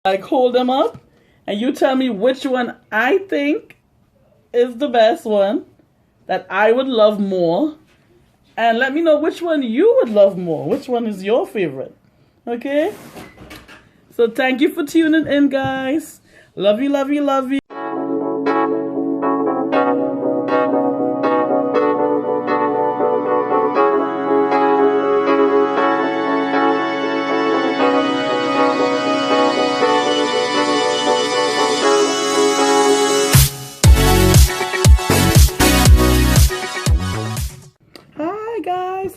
like hold them up and you tell me which one I think is the best one that I would love more, and let me know which one you would love more. Which one is your favorite? Okay? So thank you for tuning in, guys. Love you, love you, love you.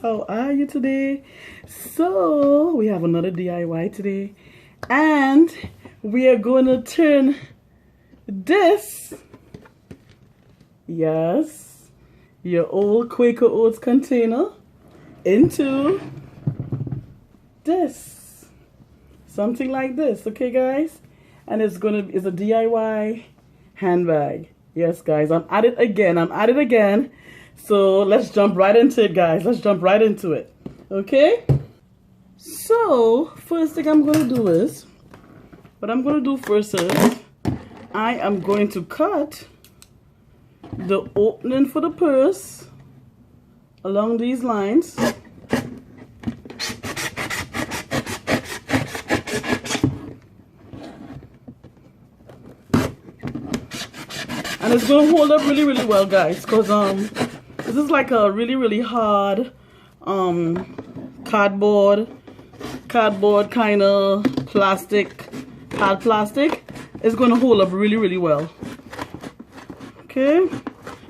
How are you today? So we have another DIY today, and we are going to turn this, yes, your old Quaker Oats container into this, something like this. Okay, guys, and it's a DIY handbag. Yes, guys, I'm at it again. So let's jump right into it, guys. Let's jump right into it. Okay? So first thing I'm going to do is, I am going to cut the opening for the purse along these lines. And it's going to hold up really, really well, guys, because this is like a really, really hard cardboard kind of plastic, hard plastic. It's going to hold up really, really well. Okay?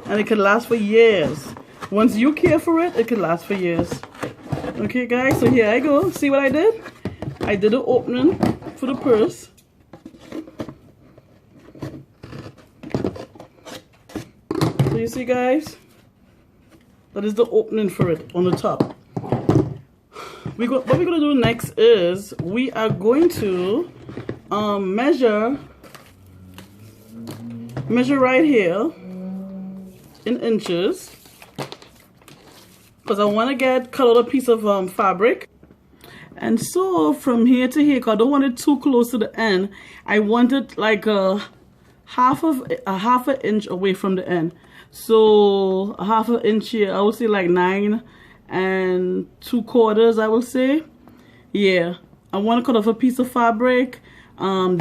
And it can last for years. Once you care for it, it can last for years. Okay, guys, so here I go. See what I did? I did an opening for the purse. So you see, guys? That is the opening for it on the top. What we're going to do next is we are going to measure right here in inches, because I want to cut out a piece of fabric. And so from here to here, because I don't want it too close to the end, I want it like a half an inch away from the end. So a half an inch here, I would say like 9 2/4, I will say. Yeah, I want to cut off a piece of fabric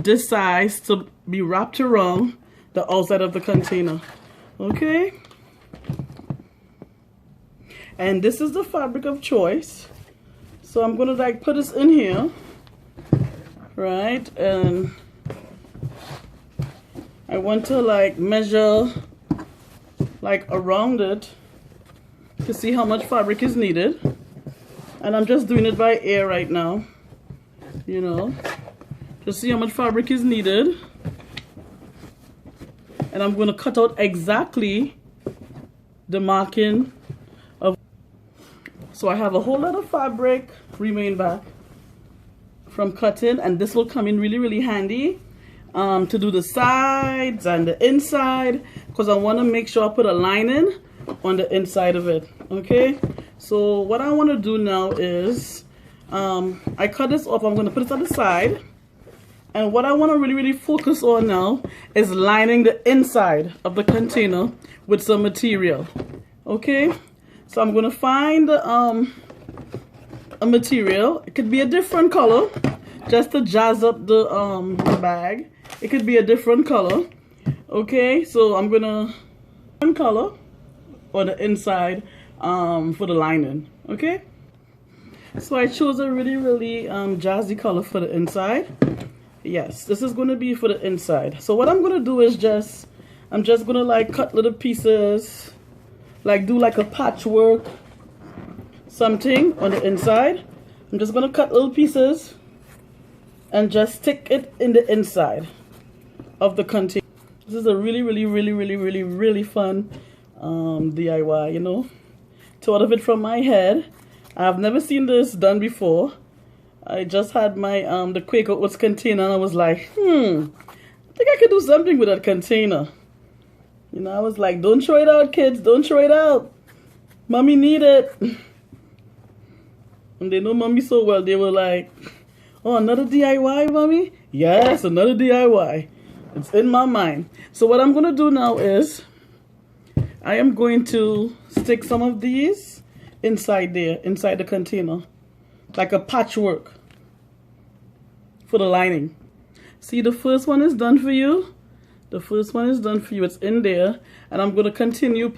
this size to be wrapped around the outside of the container. Okay, and this is the fabric of choice. So I'm gonna like put this in here, right? And I want to like measure like around it to see how much fabric is needed. And I'm just doing it by ear right now, you know, to see how much fabric is needed. And I'm going to cut out exactly the marking of. So I have a whole lot of fabric remain back from cutting, and this will come in really, really handy to do the sides and the inside, because I want to make sure I put a lining on the inside of it. Okay, so what I want to do now is I cut this off. I'm going to put it on the side, and what I want to really, really focus on now is lining the inside of the container with some material. Okay, so I'm going to find a material. It could be a different color just to jazz up the bag. It could be a different color. Okay, so I'm gonna color on the inside for the lining. Okay, so I chose a really, really jazzy color for the inside. Yes, this is going to be for the inside. So what I'm going to do is I'm just going to like cut little pieces, like do like a patchwork something on the inside. I'm just going to cut little pieces and just stick it in the inside of the container. This is a really, really, really, really, really, really fun DIY, you know. Thought of it from my head. I've never seen this done before. I just had my the Quaker Oats container, and I was like, I think I could do something with that container. You know, I was like, don't throw it out, kids, don't throw it out. Mommy need it. And they know mommy so well, they were like, oh, another DIY, mommy? Yes, another DIY. It's in my mind. So what I'm going to do now is I am going to stick some of these inside there, inside the container, like a patchwork for the lining. See, the first one is done for you. The first one is done for you. It's in there. And I'm going to continue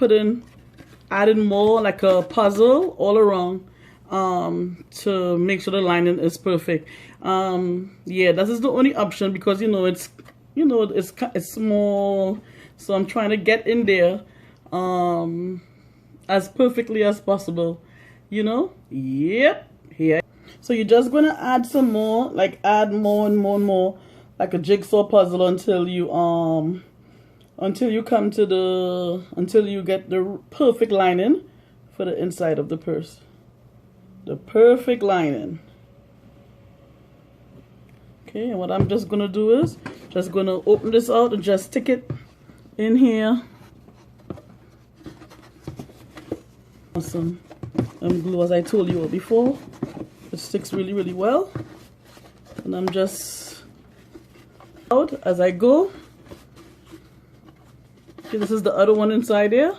adding more like a puzzle all around to make sure the lining is perfect. Yeah, this is the only option because it's small, so I'm trying to get in there as perfectly as possible. Yep, here. So you're just gonna add some more, like add more and more and more, like a jigsaw puzzle until you get the perfect lining for the inside of the purse. The perfect lining. Okay, and what I'm just gonna do is just gonna open this out and just stick it in here. Some glue, as I told you before. It sticks really, really well. And I'm just out as I go. Okay, this is the other one inside here.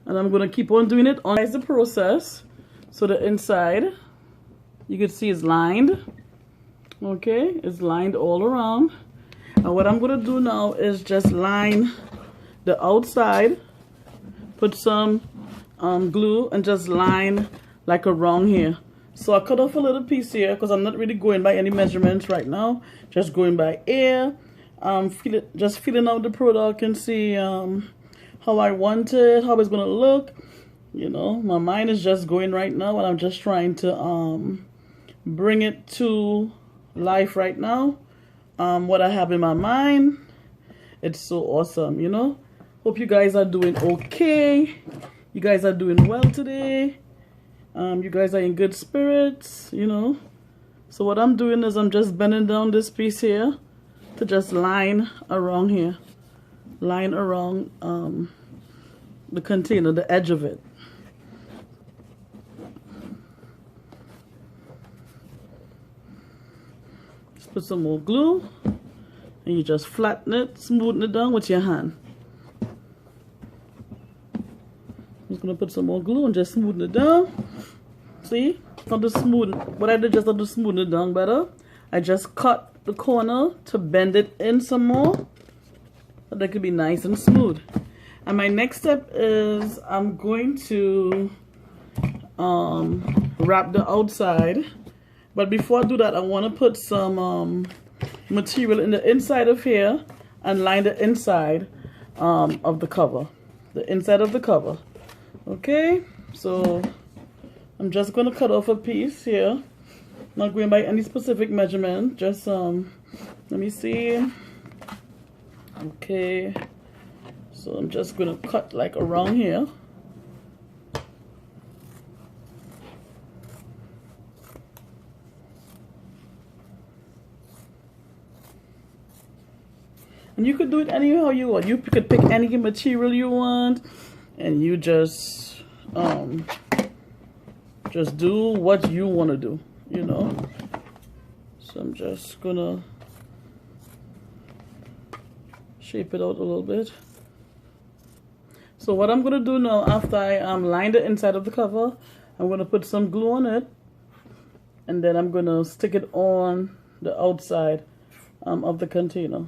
And I'm gonna keep on doing it on the process. So the inside, you can see is lined. Okay, it's lined all around. And what I'm gonna do now is just line the outside, put some glue, and just line like around here. So I cut off a little piece here because I'm not really going by any measurements right now. Just going by ear. Just feeling out the product and see how I want it, how it's gonna look. My mind is just going right now, and I'm just trying to bring it to life right now. What I have in my mind, it's so awesome. Hope you guys are doing okay. You guys are doing well today. You guys are in good spirits. So what I'm doing is I'm just bending down this piece here to just line around here, line around the container, the edge of it. Put some more glue, and you just flatten it, smoothen it down with your hand. I'm just gonna put some more glue and just smoothen it down. See, not to smoothen. What I did just not to smoothen it down better, I just cut the corner to bend it in some more, so that could be nice and smooth. And my next step is I'm going to wrap the outside. But before I do that, I want to put some material in the inside of here and line the inside of the cover. The inside of the cover. Okay, so I'm just going to cut off a piece here. Not going by any specific measurement. Just, let me see. Okay, so I'm just going to cut like around here. And you could do it anyhow you want. You could pick any material you want, and you just do what you want to do, So I'm just gonna shape it out a little bit. So what I'm gonna do now, after I line the inside of the cover, I'm gonna put some glue on it, and then I'm gonna stick it on the outside of the container.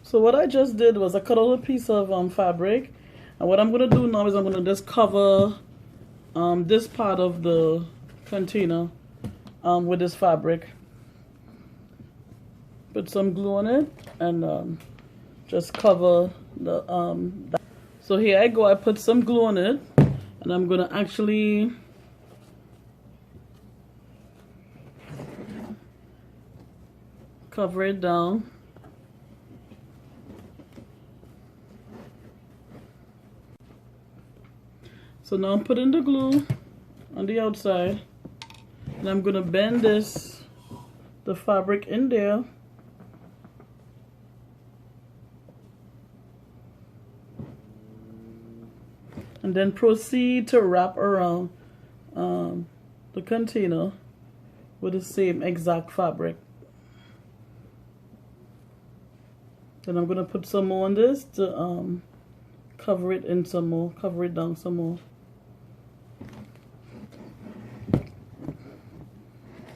So what I just did was I cut out a piece of fabric, and what I'm going to do now is I'm going to just cover this part of the container with this fabric. Put some glue on it and just cover the so here I go, I put some glue on it, and I'm going to actually cover it down. So now I'm putting the glue on the outside, and I'm gonna bend the fabric in there. And then proceed to wrap around the container with the same exact fabric. Then I'm gonna put some more on this to cover it in some more, cover it down some more.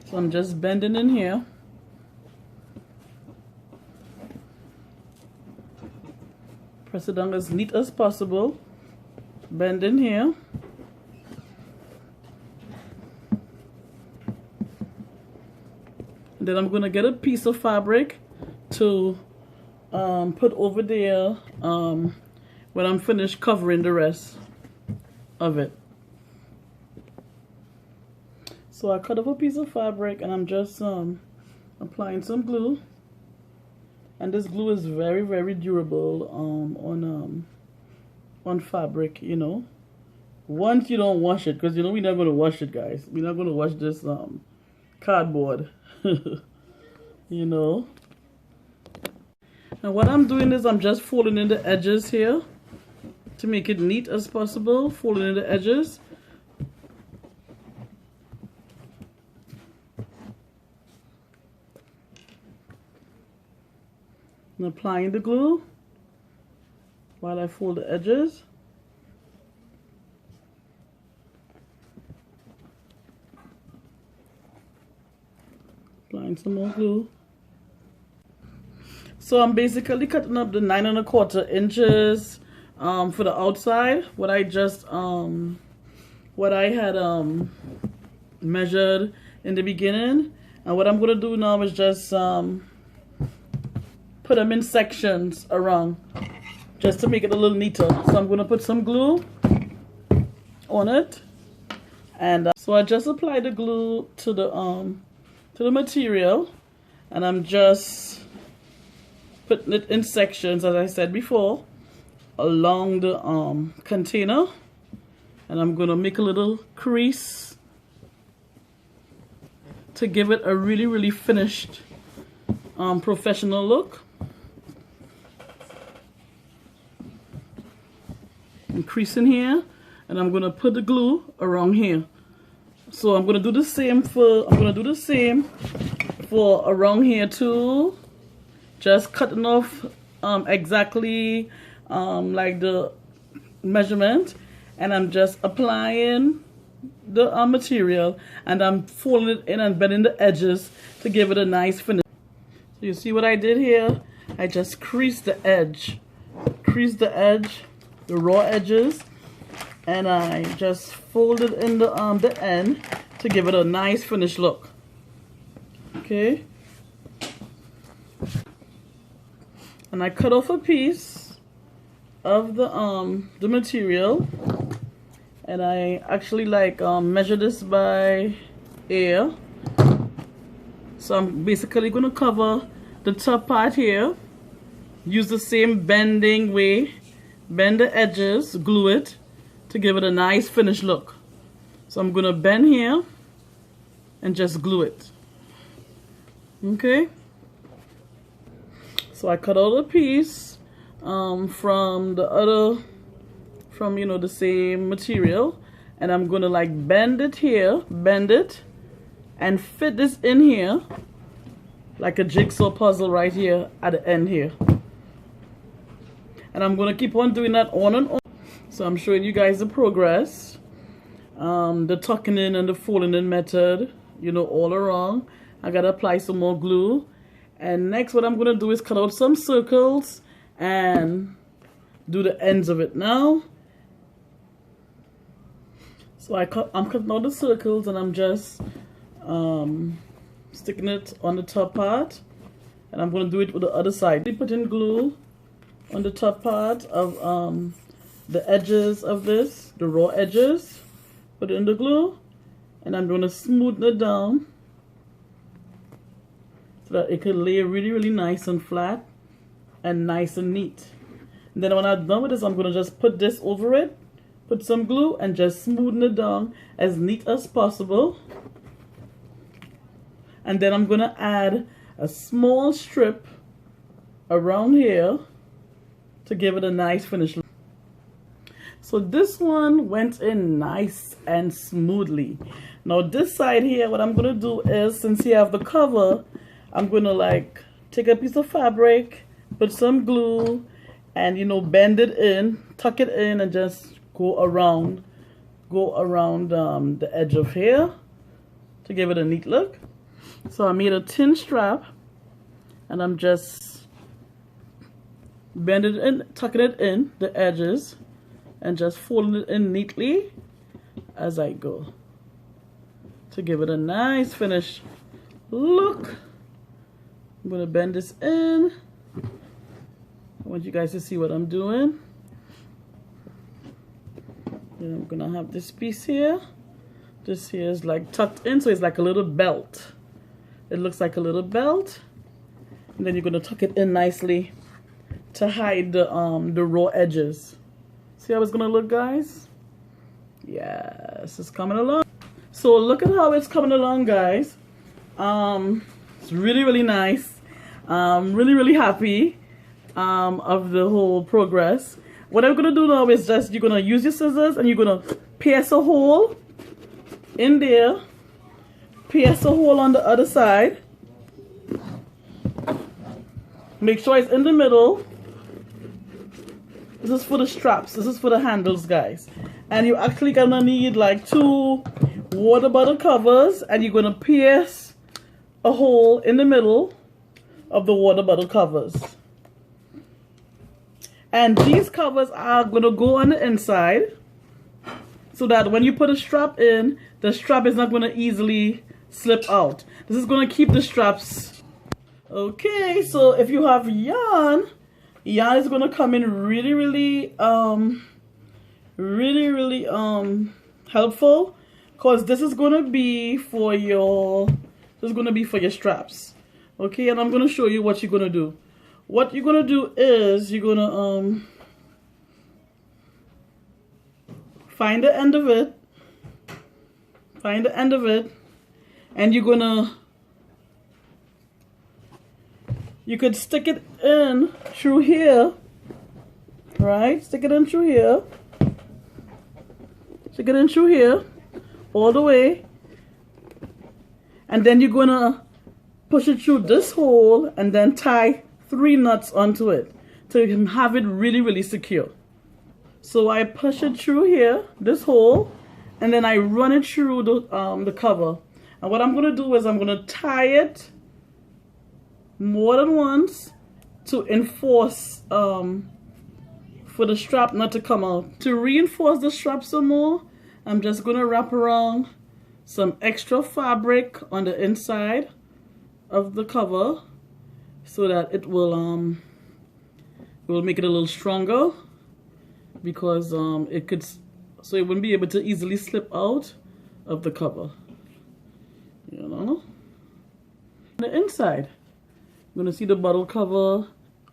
So I'm just bending in here. Press it down as neat as possible. Bend in here. And then I'm gonna get a piece of fabric to put over there when I'm finished covering the rest of it. So I cut off a piece of fabric and I'm just applying some glue. And this glue is very, very durable on fabric, you know. Once you don't wash it, because you know we're not going to wash it, guys. We're not going to wash this cardboard, you know. And what I'm doing is I'm just folding in the edges here to make it neat as possible. Folding in the edges. And applying the glue while I fold the edges. Applying some more glue. So I'm basically cutting up the 9 1/4 inches for the outside. What I just what I had measured in the beginning, and what I'm gonna do now is just put them in sections around, just to make it a little neater. So I'm gonna put some glue on it, and so I just applied the glue to the material, and I'm just putting it in sections, as I said before, along the container. And I'm gonna make a little crease to give it a really, really finished professional look. And crease in here, and I'm gonna put the glue around here. So I'm gonna do the same for around here too. Just cutting off exactly like the measurement, and I'm just applying the material, and I'm folding it in and bending the edges to give it a nice finish. So you see what I did here? I just creased the edge, the raw edges, and I just folded in the end to give it a nice finished look. Okay. And I cut off a piece of the material, and I actually measure this by ear. So I'm basically going to cover the top part here, use the same bending way, bend the edges, glue it to give it a nice finished look. So I'm going to bend here and just glue it. Okay. So I cut out a piece from the same material, and I'm gonna bend it here, and fit this in here like a jigsaw puzzle right here at the end here. And I'm gonna keep on doing that on and on. So I'm showing you guys the progress, the tucking in and the folding in method, you know, all around. I gotta apply some more glue. And next what I'm going to do is cut out some circles and do the ends of it now. So I'm cutting out the circles, and I'm just sticking it on the top part. And I'm going to do it with the other side. Putting glue on the top part of the edges of this, the raw edges. Put it in the glue, and I'm going to smoothen it down, that it can lay really, really nice and flat and nice and neat. And then when I'm done with this, I'm going to just put this over it, put some glue, and just smoothen it down as neat as possible. And then I'm going to add a small strip around here to give it a nice finish. So this one went in nice and smoothly. Now this side here, what I'm gonna do is, since you have the cover, I'm gonna like take a piece of fabric, put some glue, and you know, bend it in, tuck it in, and just go around the edge of here to give it a neat look. So I made a tin strap, and I'm just bending it in, tucking it in the edges, and just folding it in neatly as I go to give it a nice finished look. I'm gonna bend this in. I want you guys to see what I'm doing. Then I'm gonna have this piece here. This here is like tucked in, so it's like a little belt. It looks like a little belt. And then you're gonna tuck it in nicely to hide the raw edges. See how it's gonna look, guys? Yes, it's coming along. So look at how it's coming along, guys. It's really, really nice. Really happy of the whole progress. What I'm gonna do now is just, you're gonna use your scissors and you're gonna pierce a hole in there, pierce a hole on the other side. Make sure it's in the middle. This is for the straps. This is for the handles, guys. And you're actually gonna need like 2 water bottle covers, and you're gonna pierce a hole in the middle of the water bottle covers. And these covers are gonna go on the inside so that when you put a strap in, the strap is not gonna easily slip out. This is gonna keep the straps. Okay, so if you have yarn is gonna come in really helpful, because this is gonna be for your straps. Okay, and I'm gonna show you what you're gonna do. What you're gonna do is you're gonna find the end of it, and you could stick it in through here, right? Stick it in through here. Stick it in through here, all the way. And then you're gonna push it through this hole and then tie 3 nuts onto it so you can have it really secure. So I push it through here, this hole, and then I run it through the cover. And what I'm gonna do is I'm gonna tie it more than once to enforce for the strap not to come out. To reinforce the strap some more, I'm just gonna wrap around some extra fabric on the inside of the cover so that it will make it a little stronger, because so it wouldn't be able to easily slip out of the cover, you know. On the inside, you're gonna see the bottle cover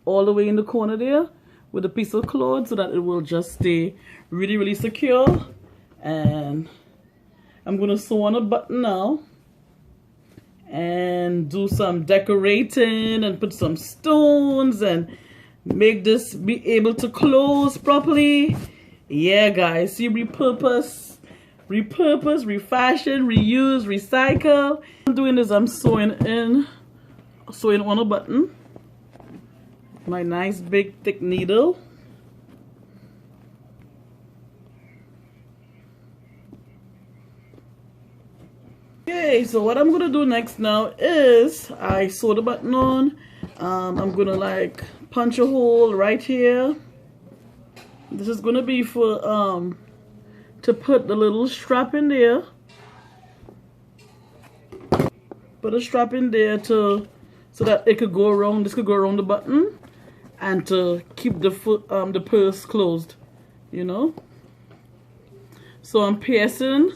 all the way in the corner there with a piece of cloth so that it will just stay really secure. And I'm gonna sew on a button now and do some decorating and put some stones and make this be able to close properly. Yeah, guys, see, repurpose, refashion, reuse, recycle. I'm doing this, I'm sewing on a button, my nice big thick needle. Okay, so what I'm gonna do next now is I sew the button on. I'm gonna like punch a hole right here. This is gonna be for to put the little strap in there. Put a strap in there so that it could go around. This could go around the button and to keep the purse closed, you know. So I'm piercing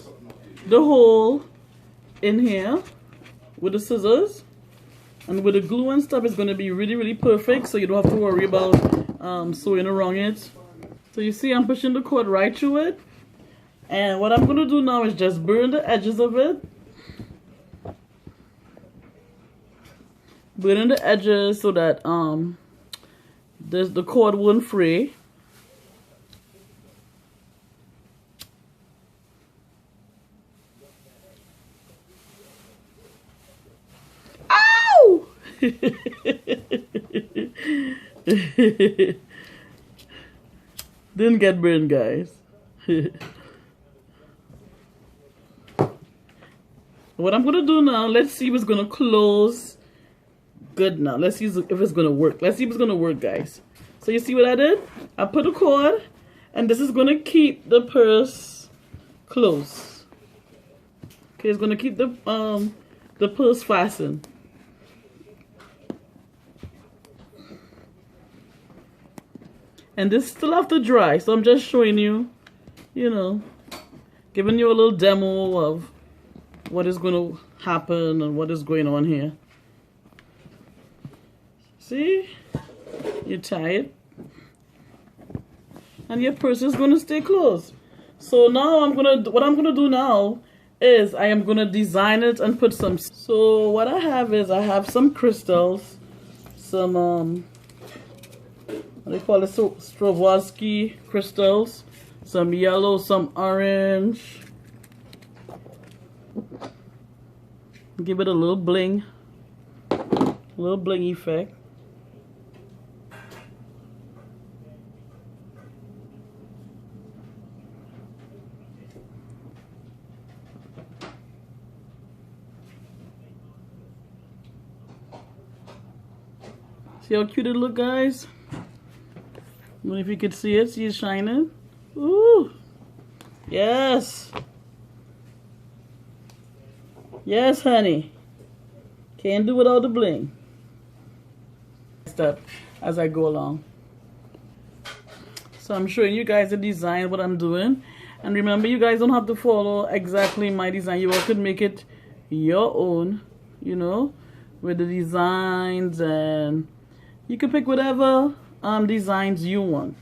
the hole in here with the scissors, and with the glue and stuff, it's going to be really perfect, so you don't have to worry about sewing around it. So you see, I'm pushing the cord right through it, and what I'm going to do now is just burn the edges of it. Burning the edges so that the cord won't fray. Didn't get burned, guys. What I'm gonna do now, let's see if it's gonna close good now. Let's see if it's gonna work. Let's see if it's gonna work, guys. So you see what I did? I put a cord, and this is gonna keep the purse closed. Okay, it's gonna keep the purse fastened. And this still have to dry, so I'm just showing you, you know, giving you a little demo of what is going to happen and what is going on here. See? You tie it. And your purse is going to stay closed. So now what I'm going to do now is I am going to design it and put some. So what I have is I have some crystals, some what do they call it, Swarovski crystals, some yellow, some orange. Give it a little bling effect. See how cute it look, guys? I don't know if you can see it. See it shining? Ooh! Yes! Yes, honey. Can't do without the bling. Step as I go along. So I'm showing you guys the design, what I'm doing. And remember, you guys don't have to follow exactly my design. You all could make it your own, you know, with the designs, and you can pick whatever designs you want.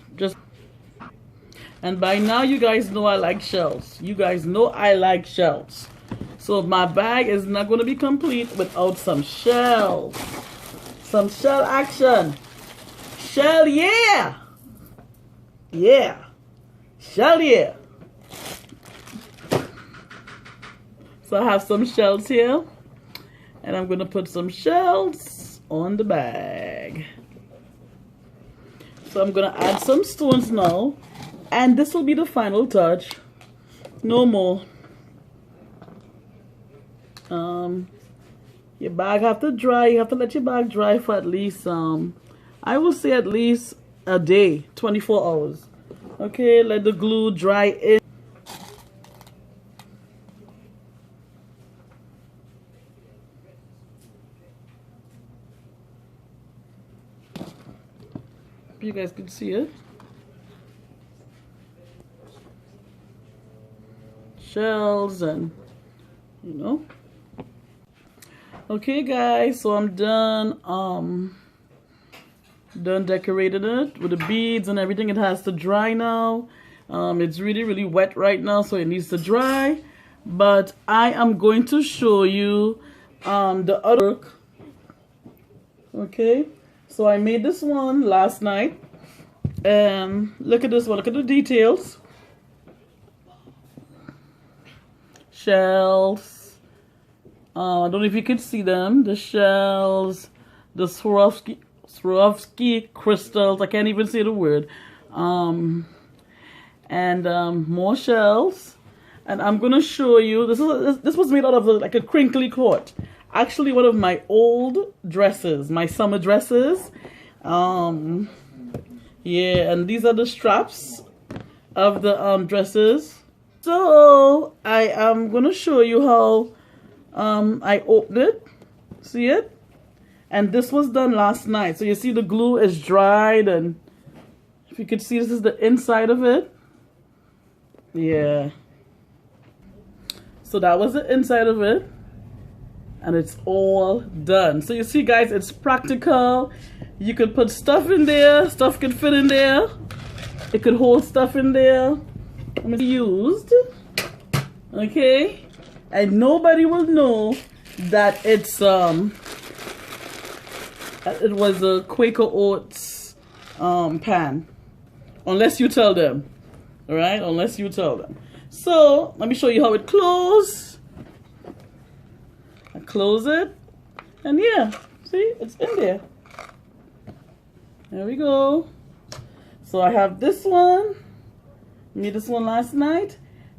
And by now you guys know I like shells. You guys know I like shells. So my bag is not going to be complete without some shells. Some shell action. Shell, yeah. Yeah. Shell, yeah. So I have some shells here. And I'm going to put some shells on the bag. So I'm going to add some stones now. And this will be the final touch. No more. Your bag have to dry. You have to let your bag dry for at least, I will say at least a day, 24 hours. Okay, let the glue dry in. You guys can see it. Shells and, you know. Okay, guys, so I'm done decorating it with the beads and everything. It has to dry now. It's really wet right now, so it needs to dry. But I am going to show you the other work. Okay, so I made this one last night, and look at this one. Look at the details. Shells. I don't know if you can see them. The shells, the Swarovski crystals. I can't even say the word. And more shells. And I'm gonna show you. This was made out of like a crinkly cloth. Actually, one of my old dresses, my summer dresses. Yeah, and these are the straps of the dresses. So I am gonna show you how I opened it. See it? And this was done last night. So you see the glue is dried, and if you could see, this is the inside of it. Yeah. So that was the inside of it. And it's all done. So you see, guys, it's practical. You could put stuff in there. Stuff could fit in there. It could hold stuff in there. Used. Okay? And nobody will know that it's that it was a Quaker Oats pan, unless you tell them. All right, unless you tell them. So let me show you how it closes. I close it, and yeah, See, it's in there. There we go. So I have this one. Made this one last night.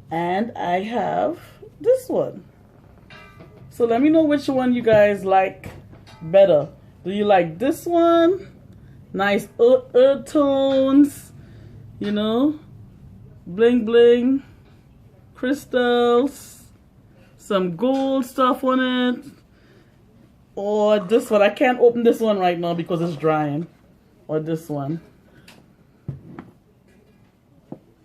And I have this one. So let me know which one you guys like better. Do you like this one? Nice earth tones. You know. Bling bling. Crystals. Some gold stuff on it. Or this one. I can't open this one right now because it's drying. Or this one.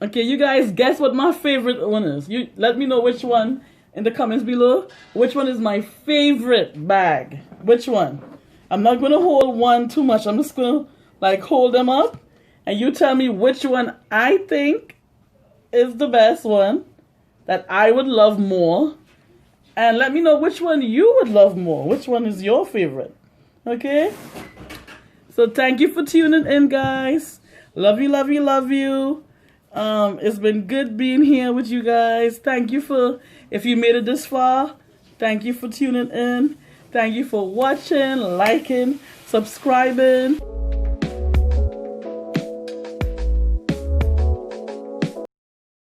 Okay, you guys guess what my favorite one is. You let me know which one in the comments below. Which one is my favorite bag? Which one? I'm not going to hold one too much. I'm just going to like hold them up. And you tell me which one I think is the best one. That I would love more. And let me know which one you would love more. Which one is your favorite? Okay? So thank you for tuning in, guys. Love you, love you, love you. It's been good being here with you guys. Thank you for, if you made it this far, thank you for tuning in. Thank you for watching, liking, subscribing.